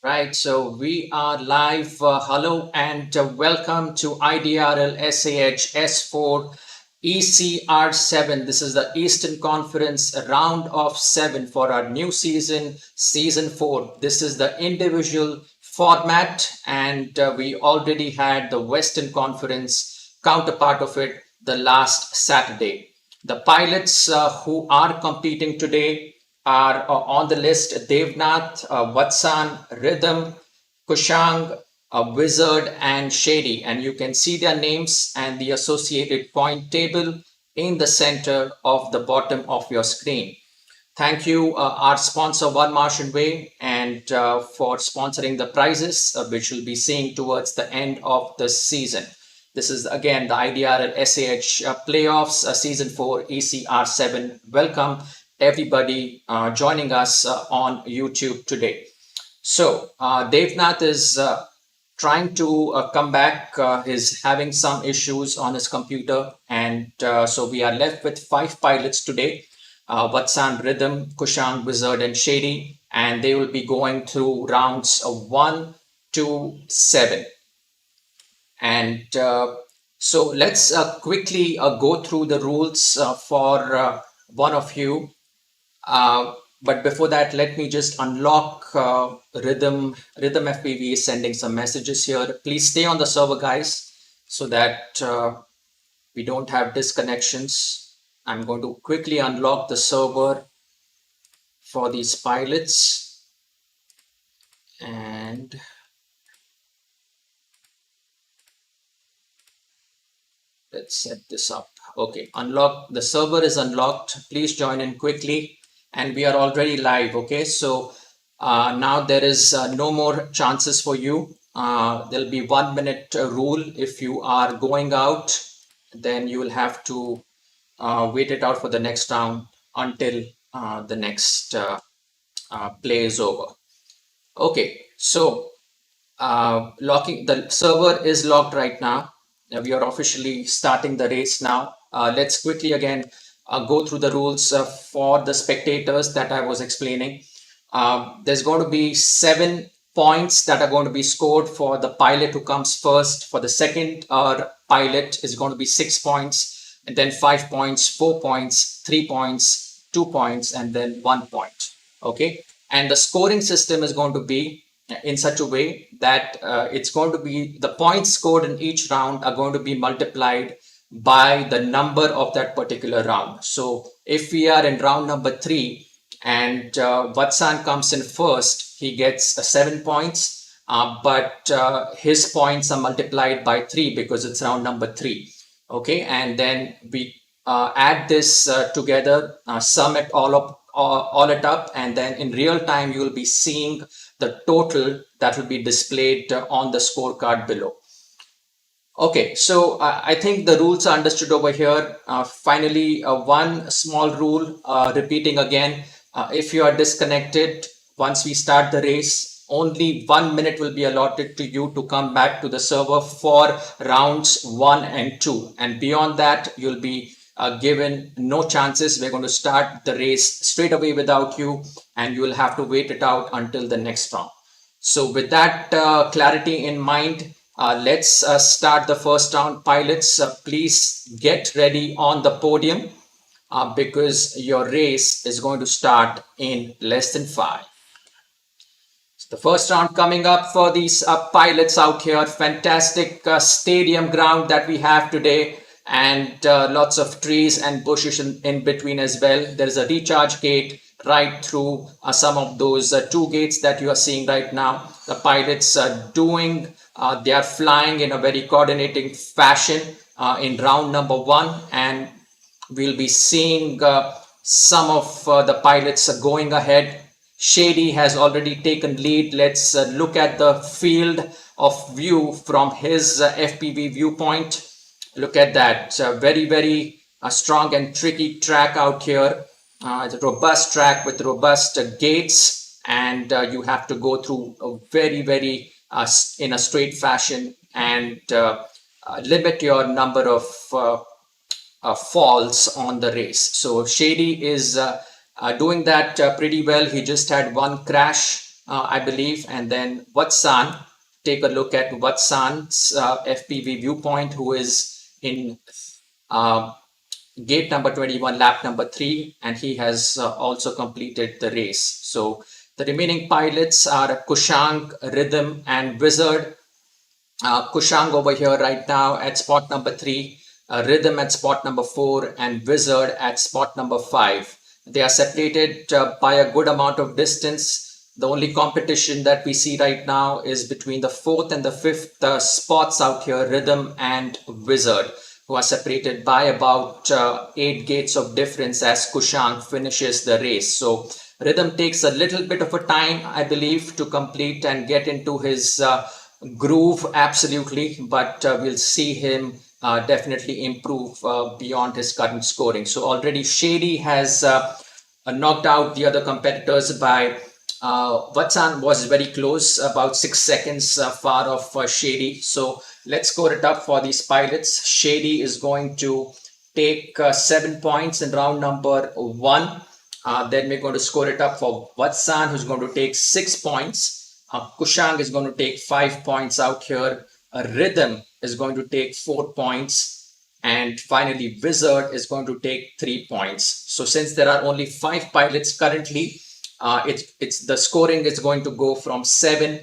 Right, so we are live. Hello and welcome to Idrl Sah S4 Ecr7. This is the Eastern Conference round of 7 for our new season, season 4. This is the individual format, and we already had the Western Conference counterpart of it the last Saturday. The pilots who are competing today are on the list: Devnath, Vatsan, Rhythm, Kushang, Wizard, and Shady. And you can see their names and the associated point table in the center of the bottom of your screen. Thank you, our sponsor, One Martian Way, and for sponsoring the prizes, which we'll be seeing towards the end of the season. This is again the IDRL SAH playoffs, season 4, ECR7. Welcome, everybody joining us on YouTube today. So, Devnath is trying to come back, is having some issues on his computer, and so we are left with 5 pilots today. Vatsan, Rhythm, Kushang, Wizard, and Shady, and they will be going through rounds 1 to 7. And so let's quickly go through the rules for one of you. But before that, let me just unlock Rhythm. Rhythm FPV is sending some messages here. Please stay on the server, guys, so that we don't have disconnections. I'm going to quickly unlock the server for these pilots. And let's set this up. Okay, unlock. The server is unlocked. Please join in quickly. And we are already live. Okay, so now there is no more chances for you. There'll be 1 minute rule. If you are going out, then you will have to wait it out for the next round until the next play is over. Okay, so locking the server is locked right now. We are officially starting the race now. Let's quickly again go through the rules for the spectators that I was explaining. There's going to be 7 points that are going to be scored for the pilot who comes first. For the second pilot is going to be 6 points, and then 5 points, 4 points, 3 points, 2 points, and then 1 point. Okay, and the scoring system is going to be in such a way that it's going to be the points scored in each round are going to be multiplied by the number of that particular round. So if we are in round number 3 and Vatsan comes in first, he gets 7 points, but his points are multiplied by 3 because it's round number 3. Okay, and then we add this together, sum it all it up, and then in real time you will be seeing the total that will be displayed on the scorecard below. Okay, so I think the rules are understood over here. Finally, one small rule, repeating again, if you are disconnected, once we start the race, only 1 minute will be allotted to you to come back to the server for rounds 1 and 2. And beyond that, you'll be given no chances. We're going to start the race straight away without you, and you will have to wait it out until the next round. So with that clarity in mind, let's start the first round. Pilots, please get ready on the podium because your race is going to start in less than 5. So the first round coming up for these pilots out here. Fantastic stadium ground that we have today, and lots of trees and bushes in between as well. There is a recharge gate right through some of those 2 gates that you are seeing right now. The pilots are doing, they are flying in a very coordinating fashion in round number 1, and we'll be seeing some of the pilots going ahead. Shady has already taken lead. Let's look at the field of view from his FPV viewpoint. Look at that, very strong and tricky track out here. It's a robust track with robust gates, and you have to go through a very in a straight fashion and limit your number of falls on the race. So Shady is doing that pretty well. He just had 1 crash I believe, and then Vatsan. Take a look at Vatsan's FPV viewpoint, who is in uh, gate number 21, lap number 3, and he has also completed the race. So the remaining pilots are Kushang, Rhythm, and Wizard. Kushang over here right now at spot number 3, Rhythm at spot number 4, and Wizard at spot number 5. They are separated by a good amount of distance. The only competition that we see right now is between the 4th and the 5th spots out here, Rhythm and Wizard, who are separated by about 8 gates of difference as Kushang finishes the race. So Rhythm takes a little bit of a time, I believe, to complete and get into his groove, absolutely, but we'll see him definitely improve beyond his current scoring. So already Shady has knocked out the other competitors by Vatsan was very close, about 6 seconds far off Shady. So let's score it up for these pilots. Shady is going to take 7 points in round number 1. Then we're going to score it up for Vatsan, who's going to take 6 points. Kushang is going to take 5 points out here. Rhythm is going to take 4 points. And finally, Wizard is going to take 3 points. So since there are only 5 pilots currently, it's the scoring is going to go from 7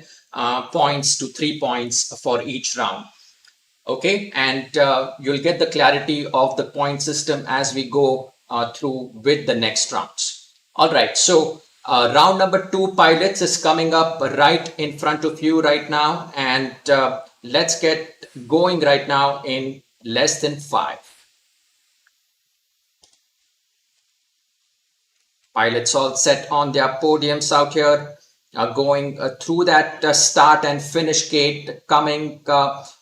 points to 3 points for each round. Okay, and you'll get the clarity of the point system as we go through with the next rounds. All right, so round number 2 pilots is coming up right in front of you right now, and let's get going right now in less than 5. Pilots all set on their podiums out here, going through that start and finish gate, coming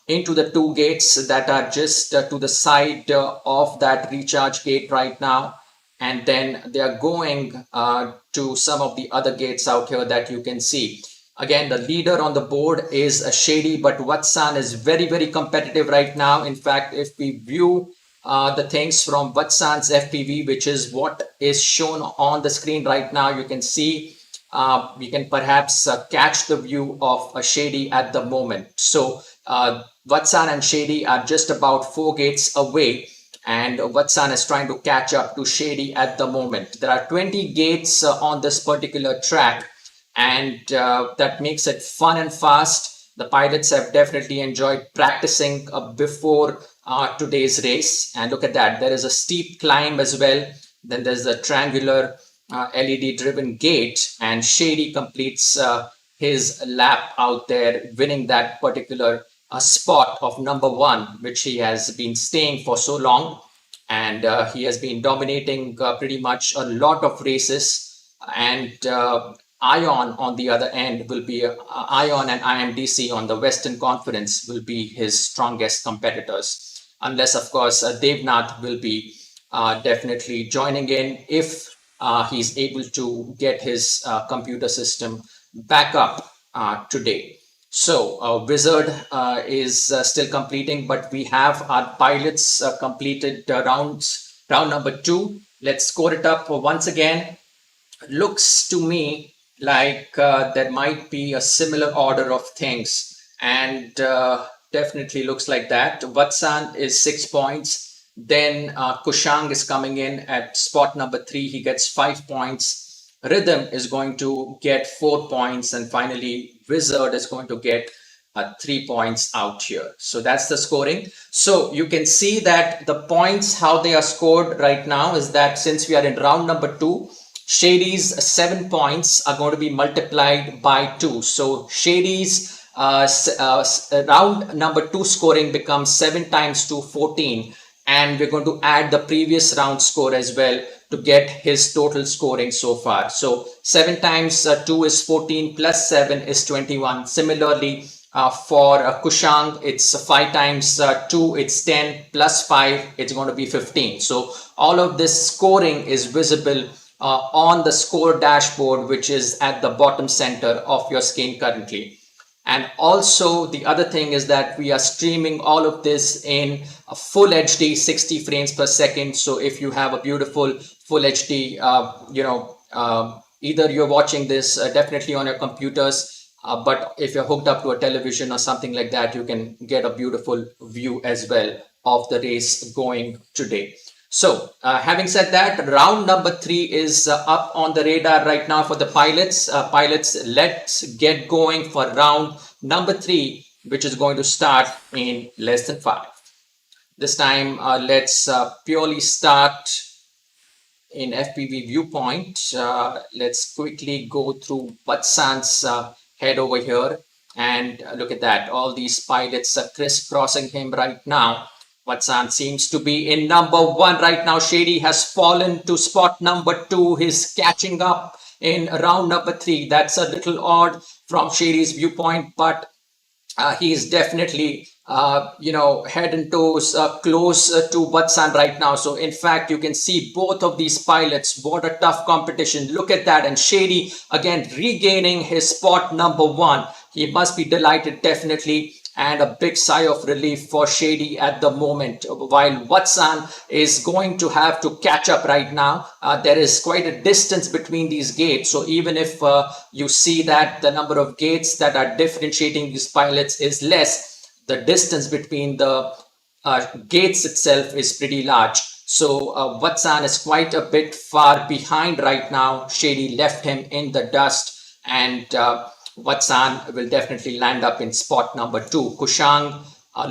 into the 2 gates that are just to the side of that recharge gate right now. And then they are going to some of the other gates out here that you can see. Again, the leader on the board is Shady, but Vatsan is very, very competitive right now. In fact, if we view the things from Vatsan's FPV, which is what is shown on the screen right now, you can see we can perhaps catch the view of Shady at the moment. So Vatsan and Shady are just about 4 gates away, and Vatsan is trying to catch up to Shady at the moment. There are 20 gates on this particular track, and that makes it fun and fast. The pilots have definitely enjoyed practicing before today's race. And look at that, there is a steep climb as well. Then there's a triangular LED driven gate, and Shady completes his lap out there, winning that particular spot of number 1, which he has been staying for so long. And he has been dominating pretty much a lot of races. And Ion on the other end will be Ion, and IMDC on the Western Conference will be his strongest competitors, unless of course Devnath will be definitely joining in if he's able to get his computer system back up today. So Wizard is still completing, but we have our pilots completed round number 2. Let's score it up once again. Looks to me like there might be a similar order of things, and definitely looks like that. Vatsan is 6 points. Then Kushang is coming in at spot number 3. He gets 5 points. Rhythm is going to get 4 points, and finally Wizard is going to get 3 points out here. So that's the scoring. So you can see that the points, how they are scored right now, is that since we are in round number 2, Shady's 7 points are going to be multiplied by 2. So Shady's round number 2 scoring becomes 7 times 2, 14. And we're going to add the previous round score as well to get his total scoring so far. So 7 times 2 is 14, plus 7 is 21. Similarly, for Kushang, it's 5 times 2, it's 10, plus 5, it's going to be 15. So all of this scoring is visible on the score dashboard, which is at the bottom center of your screen currently. And also the other thing is that we are streaming all of this in a full HD 60 frames per second. So if you have a beautiful full HD either you're watching this definitely on your computers, but if you're hooked up to a television or something like that, you can get a beautiful view as well of the race going today. So having said that, round number 3 is up on the radar right now for the pilots. Pilots, let's get going for round number 3, which is going to start in less than 5. This time, let's purely start in FPV viewpoint. Let's quickly go through Vatsan's head over here, and look at that. All these pilots are crisscrossing him right now. Vatsan seems to be in number 1 right now. Shady has fallen to spot number 2. He's catching up in round number 3. That's a little odd from Shady's viewpoint, but he is definitely, head and toes close to Vatsan right now. So in fact, you can see both of these pilots. What a tough competition. Look at that. And Shady again regaining his spot number 1. He must be delighted, definitely. And a big sigh of relief for Shady at the moment, while Vatsan is going to have to catch up right now. There is quite a distance between these gates, so even if you see that the number of gates that are differentiating these pilots is less, the distance between the gates itself is pretty large. So Vatsan is quite a bit far behind right now. Shady left him in the dust, and Vatsan will definitely land up in spot number 2. Kushang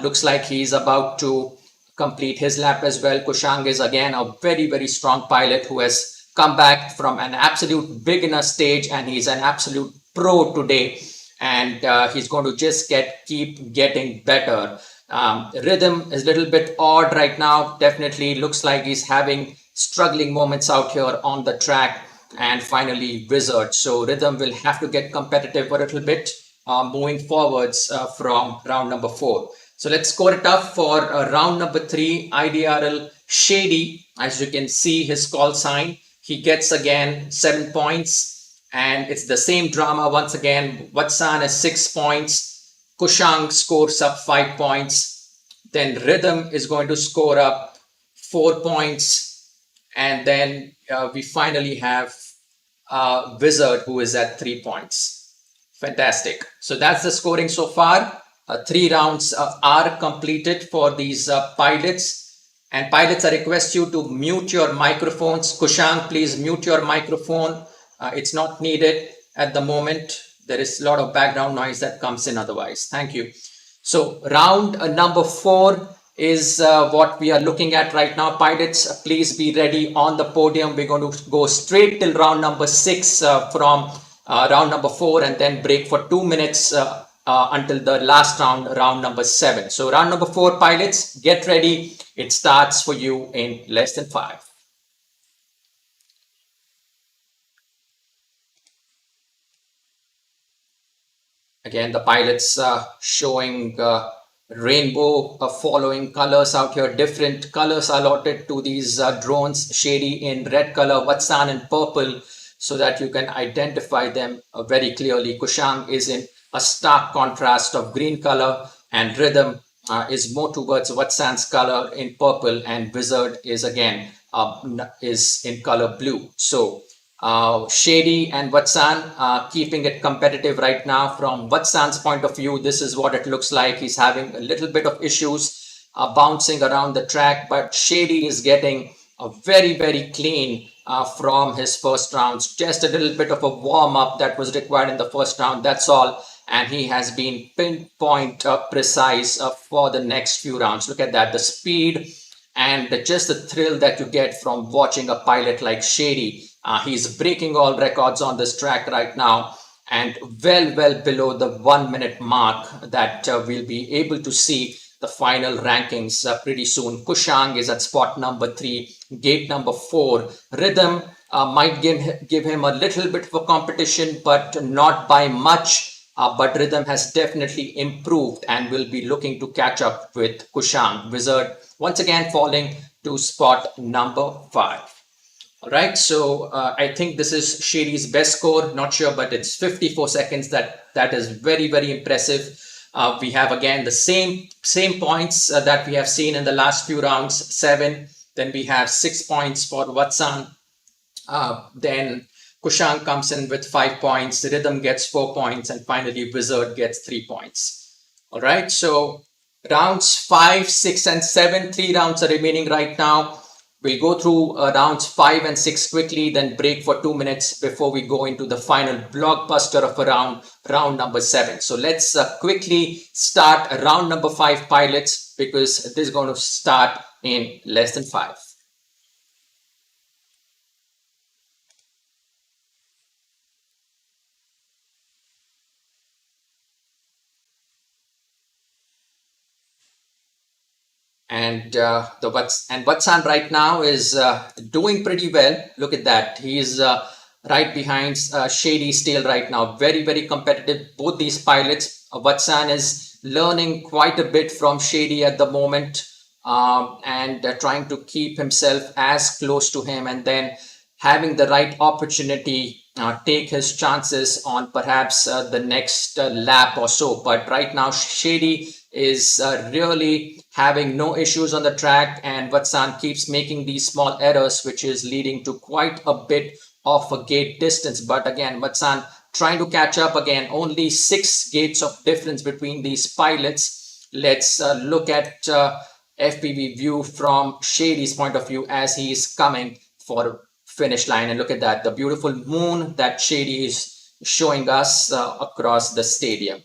looks like he's about to complete his lap as well. Kushang is again a very, very strong pilot who has come back from an absolute beginner stage, and he's an absolute pro today. And he's going to just keep getting better. Rhythm is a little bit odd right now. Definitely looks like he's having struggling moments out here on the track. And finally, Wizard. So Rhythm will have to get competitive a little bit moving forwards from round number 4. So let's score it up for round number 3. Idrl Shady, as you can see his call sign, he gets again 7 points, and it's the same drama once again. Vatsan has 6 points. Kushang scores up 5 points. Then Rhythm is going to score up 4 points. And then we finally have Wizard, who is at 3 points. Fantastic. So that's the scoring so far. 3 rounds are completed for these pilots. And pilots, I request you to mute your microphones. Kushang, please mute your microphone. It's not needed at the moment. There is a lot of background noise that comes in otherwise. Thank you. So round number 4 is what we are looking at right now. Pilots, please be ready on the podium. We're going to go straight till round number 6 from round number 4, and then break for 2 minutes until the last round, round number 7. So round number 4, pilots, get ready. It starts for you in less than 5. Again, the pilots showing rainbow following colors out here. Different colors allotted to these drones. Shady in red color, Vatsan in purple, so that you can identify them very clearly. Kushang is in a stark contrast of green color, and Rhythm is more towards Vatsan's color in purple, and Wizard is again is in color blue. So Shady and Vatsan keeping it competitive right now. From Vatsan's point of view, this is what it looks like. He's having a little bit of issues bouncing around the track, but Shady is getting a very, very clean from his first rounds. Just a little bit of a warm-up that was required in the first round, that's all. And he has been pinpoint precise for the next few rounds. Look at that, the speed and just the thrill that you get from watching a pilot like Shady. He's breaking all records on this track right now, and well below the 1 minute mark that we'll be able to see the final rankings pretty soon. Kushang is at spot number 3, gate number 4. Rhythm might give him a little bit of a competition, but not by much. But Rhythm has definitely improved and will be looking to catch up with Kushang. Wizard once again falling to spot number 5. All right, so I think this is Shady's best score. Not sure, but it's 54 seconds. That is very, very impressive. We have again the same points that we have seen in the last few rounds, 7. Then we have 6 points for Vatsan. Then Kushang comes in with 5 points, Rhythm gets 4 points, and finally Wizard gets 3 points. All right, so rounds 5, 6, and 7, 3 rounds are remaining right now. We'll go through rounds 5 and 6 quickly, then break for 2 minutes before we go into the final blockbuster of a round number 7. So let's quickly start round number 5 pilots, because this is going to start in less than 5. And Vatsan right now is doing pretty well. Look at that. He's right behind Shady's tail right now. Very, very competitive. Both these pilots. Vatsan is learning quite a bit from Shady at the moment, and trying to keep himself as close to him, and then having the right opportunity, take his chances on perhaps the next lap or so. But right now, Shady is really having no issues on the track, and Vatsan keeps making these small errors, which is leading to quite a bit of a gate distance. But again, Vatsan trying to catch up again. Only 6 gates of difference between these pilots. Let's look at FPV view from Shady's point of view as he is coming for finish line. And look at that, the beautiful moon that Shady is showing us across the stadium.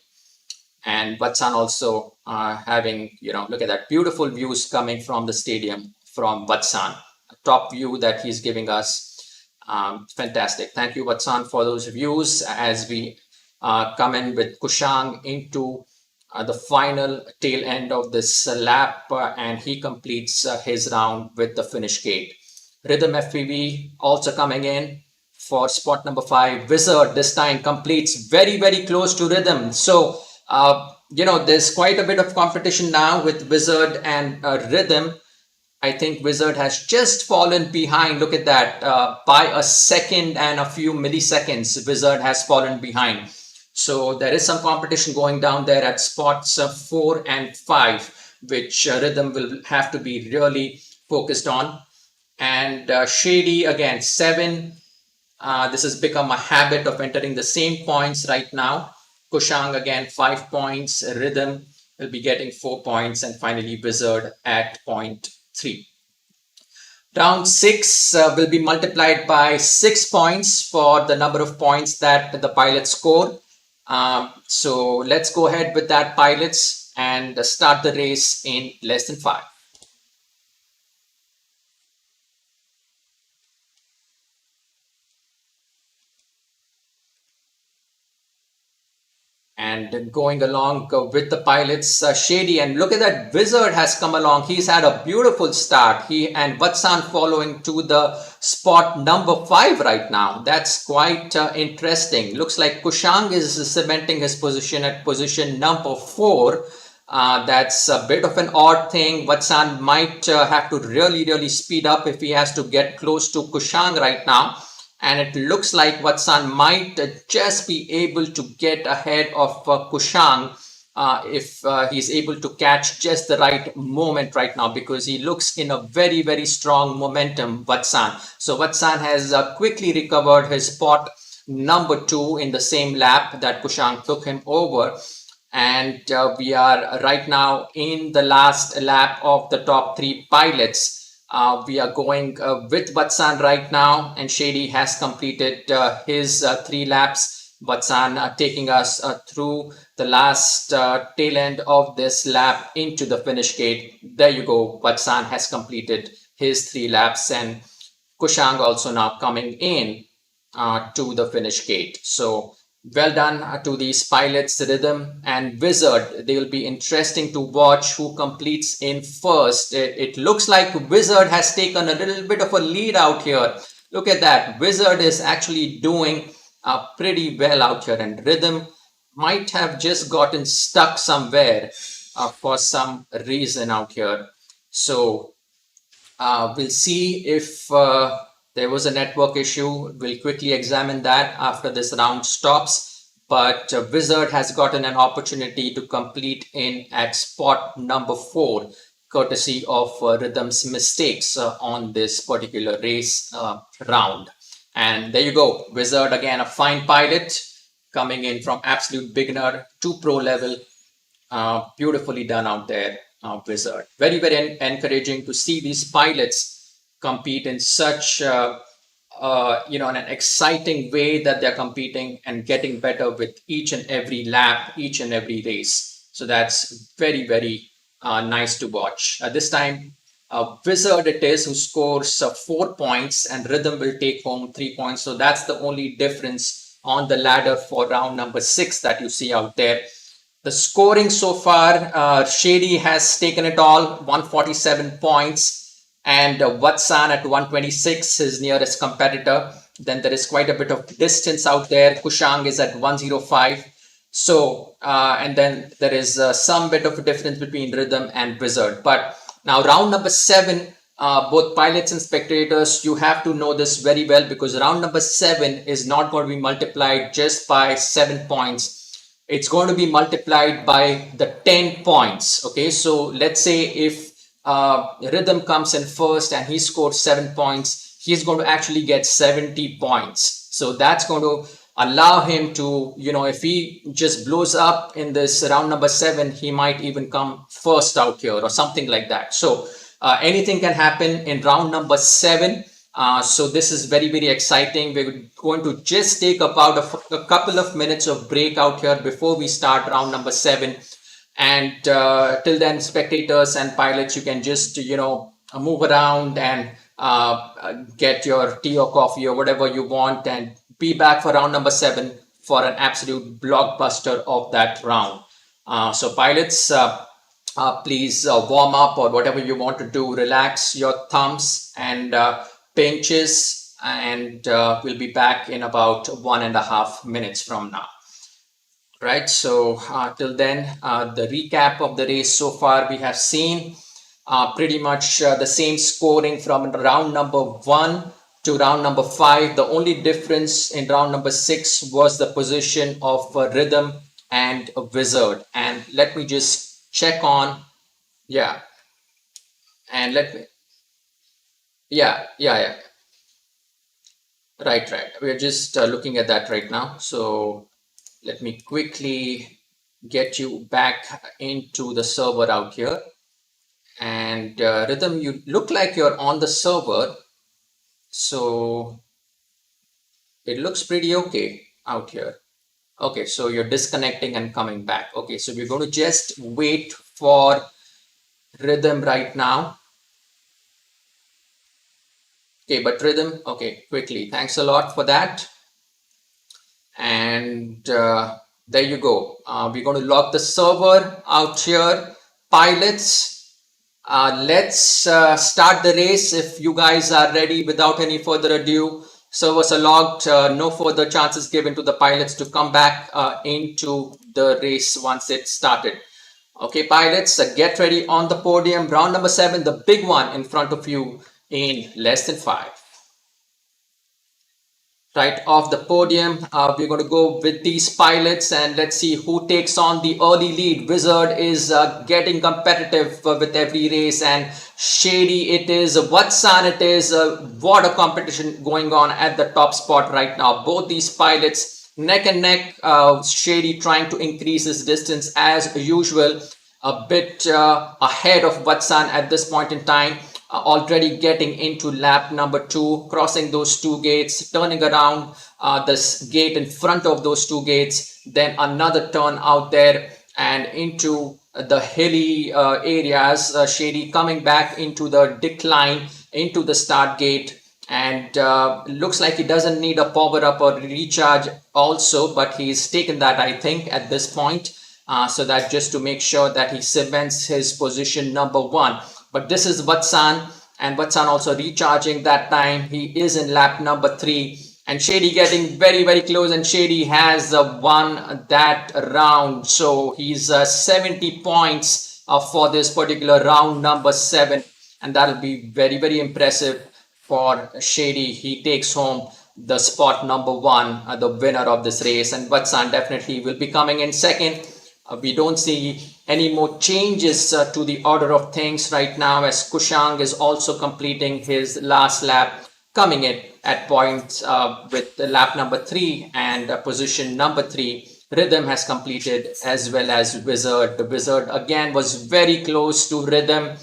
And Vatsan also having, look at that, beautiful views coming from the stadium from Vatsan. A top view that he's giving us. Fantastic. Thank you, Vatsan, for those views as we come in with Kushang into the final tail end of this lap, and he completes his round with the finish gate. Rhythm FPV also coming in for spot number 5. Wizard this time completes very, very close to Rhythm. So, there's quite a bit of competition now with Wizard and Rhythm. I think Wizard has just fallen behind. Look at that. By a second and a few milliseconds, Wizard has fallen behind. So there is some competition going down there at spots 4 and 5, which Rhythm will have to be really focused on. And Shady again, 7. This has become a habit of entering the same points right now. Kushang again, 5 points. Rhythm will be getting 4 points. And finally, Wizard at point 3. Round 6 will be multiplied by 6 points for the number of points that the pilots score. So let's go ahead with that, pilots, and start the race in less than 5. And going along with the pilots, Shady, and look at that, Wizard has come along. He's had a beautiful start. He and Vatsan following to the spot number 5 right now. That's quite interesting. Looks like Kushang is cementing his position at position number 4. That's a bit of an odd thing. Vatsan might have to really, really speed up if he has to get close to Kushang right now. And it looks like Vatsan might just be able to get ahead of Kushang if he's able to catch just the right moment right now, because he looks in a very, very strong momentum, Vatsan. So Vatsan has quickly recovered his spot number 2 in the same lap that Kushang took him over. And we are right now in the last lap of the top 3 pilots. We are going with Vatsan right now, and Shady has completed his 3 laps. Vatsan taking us through the last tail end of this lap into the finish gate. There you go. Vatsan has completed his 3 laps, and Kushang also now coming in to the finish gate. So well done to these pilots, Rhythm and Wizard. They will be interesting to watch who completes in first. It looks like Wizard has taken a little bit of a lead out here. Look at that. Wizard is actually doing pretty well out here, and Rhythm might have just gotten stuck somewhere for some reason out here. So we'll see if there was a network issue. We'll quickly examine that after this round stops. But Wizard has gotten an opportunity to complete in at spot number 4, courtesy of Rhythm's mistakes on this particular race round. And there you go, Wizard again, a fine pilot coming in from absolute beginner to pro level. Beautifully done out there, Wizard. Very, very encouraging to see these pilots compete in such, in an exciting way that they're competing and getting better with each and every lap, each and every race. So that's very, very nice to watch. This time, Wizard it is who scores 4 points and Rhythm will take home 3 points. So that's the only difference on the ladder for round number 6 that you see out there. The scoring so far, Shady has taken it all, 147 points, and Vatsan at 126, his nearest competitor. Then there is quite a bit of distance out there. Kushang is at 105. So, and then there is some bit of a difference between Rhythm and Wizard. But now round number 7, both pilots and spectators, you have to know this very well, because round number 7 is not going to be multiplied just by 7 points. It's going to be multiplied by the 10 points. Okay, so let's say if Rhythm comes in first and he scores 7 points, he's going to actually get 70 points. So that's going to allow him to, if he just blows up in this round number 7, he might even come first out here or something like that. So anything can happen in round number 7. So this is very, very exciting. We're going to just take about a couple of minutes of break out here before we start round number 7. And till then, spectators and pilots, you can just, move around and get your tea or coffee or whatever you want and be back for round number 7 for an absolute blockbuster of that round. So pilots, please warm up or whatever you want to do. Relax your thumbs and pinches, and we'll be back in about 1.5 minutes from now. Right, so till then, the recap of the race so far, we have seen pretty much the same scoring from round number 1 to round number 5. The only difference in round number 6 was the position of Rhythm and Wizard. And let me just check on, yeah, and let me, yeah. Right. We're just looking at that right now. So let me quickly get you back into the server out here. And Rhythm, you look like you're on the server. So it looks pretty okay out here. Okay, so you're disconnecting and coming back. Okay, so we're going to just wait for Rhythm right now. Okay, but Rhythm, okay, quickly. Thanks a lot for that. And there you go. We're going to lock the server out here. Pilots, let's start the race if you guys are ready. Without any further ado, servers are logged. No further chances given to the pilots to come back into the race once it's started. Okay, pilots, get ready on the podium. Round number 7, the big one in front of you in less than 5. Right off the podium, we're going to go with these pilots and let's see who takes on the early lead. Wizard is getting competitive with every race, and Shady it is, Vatsan it is. What a competition going on at the top spot right now. Both these pilots neck and neck. Shady trying to increase his distance as usual, a bit ahead of Vatsan at this point in time. Already getting into lap number 2, crossing those 2 gates, turning around this gate in front of those 2 gates, then another turn out there and into the hilly areas. Shady coming back into the decline, into the start gate, and looks like he doesn't need a power up or recharge also, but he's taken that, I think, at this point, so that just to make sure that he cements his position number 1. But this is Vatsan, and Vatsan also recharging that time. He is in lap number 3, and Shady getting very, very close, and Shady has won that round. So he's 70 points for this particular round number 7, and that'll be very, very impressive for Shady. He takes home the spot number 1, the winner of this race, and Vatsan definitely will be coming in second. We don't see any more changes to the order of things right now, as Kushang is also completing his last lap, coming in at points with lap number 3 and position number 3. Rhythm has completed as well as Wizard. The Wizard again was very close to Rhythm.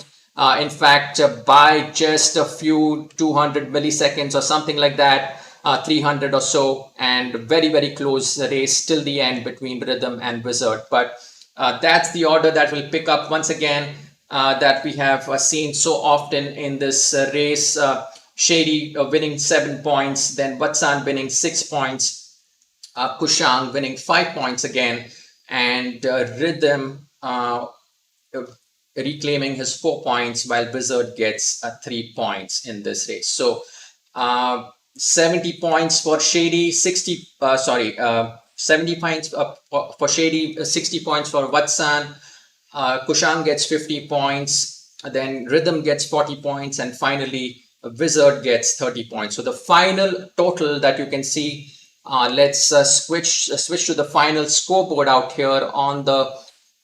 In fact, by just a few 200 milliseconds or something like that, 300 or so, and very close race till the end between Rhythm and Wizard. But that's the order that will pick up once again that we have seen so often in this race. Shady winning 7 points, then Vatsan winning 6 points, Kushang winning 5 points again, and Rhythm reclaiming his 4 points, while Wizard gets 3 points in this race. So 70 points for Shady, 70 points for Shady, 60 points for Vatsan. Kushang gets 50 points, then Rhythm gets 40 points, and finally Wizard gets 30 points. So the final total that you can see, let's switch to the final scoreboard out here. On the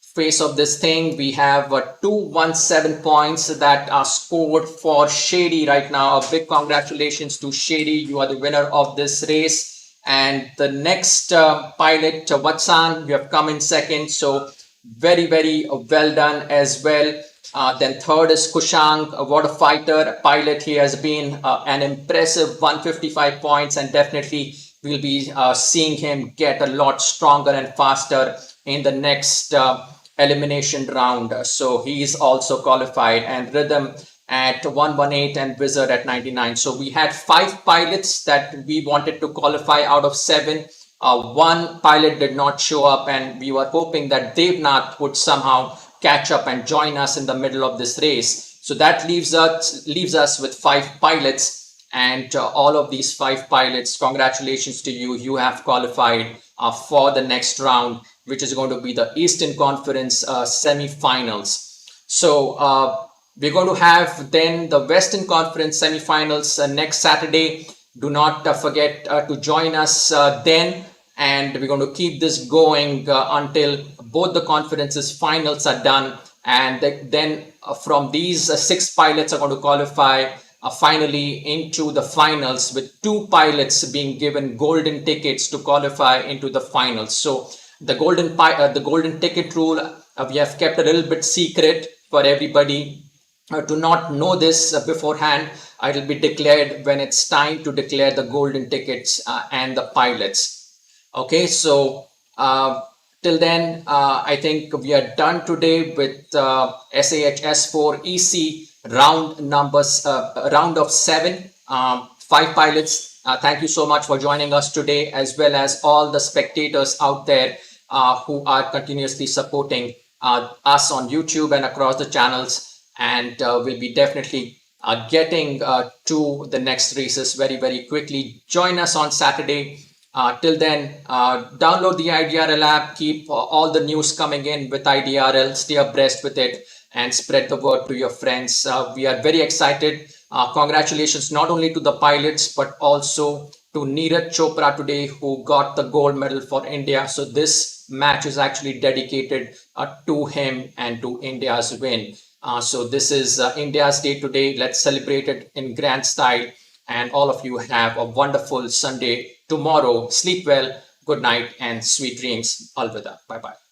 face of this thing, we have 217 points that are scored for Shady right now. A big congratulations to Shady. You are the winner of this race. And the next pilot, Vatsan, you have come in second. So very well done as well. Then third is Kushang. What a fighter, pilot he has been. An impressive 155 points, and definitely we'll be seeing him get a lot stronger and faster in the next elimination round. So he's also qualified. And Rhythm at 118 and Wizard at 99. So we had 5 pilots that we wanted to qualify out of 7. One pilot did not show up, and we were hoping that Devnath would somehow catch up and join us in the middle of this race. So that leaves us with 5 pilots, and all of these 5 pilots, congratulations to you. You have qualified for the next round, which is going to be the Eastern Conference semi-finals. So we're going to have then the Western Conference semi-finals next Saturday. Do not forget to join us then, and we're going to keep this going until both the conferences finals are done. And then from these 6 pilots are going to qualify finally into the finals, with 2 pilots being given golden tickets to qualify into the finals. So the golden ticket rule, we have kept a little bit secret for everybody to not know this beforehand. It will be declared when it's time to declare the golden tickets and the pilots. Okay, so till then, I think we are done today with SAH S4 EC round of 7, 5 pilots. Thank you so much for joining us today, as well as all the spectators out there who are continuously supporting us on YouTube and across the channels. And we'll be definitely getting to the next races very quickly. Join us on Saturday. Till then, download the IDRL app. Keep all the news coming in with IDRL. Stay abreast with it and spread the word to your friends. We are very excited. Congratulations not only to the pilots, but also to Neeraj Chopra today, who got the gold medal for India. So this match is actually dedicated to him and to India's win. So this is India's day today. Let's celebrate it in grand style. And all of you have a wonderful Sunday tomorrow. Sleep well, good night, and sweet dreams. Alvida. Bye-bye.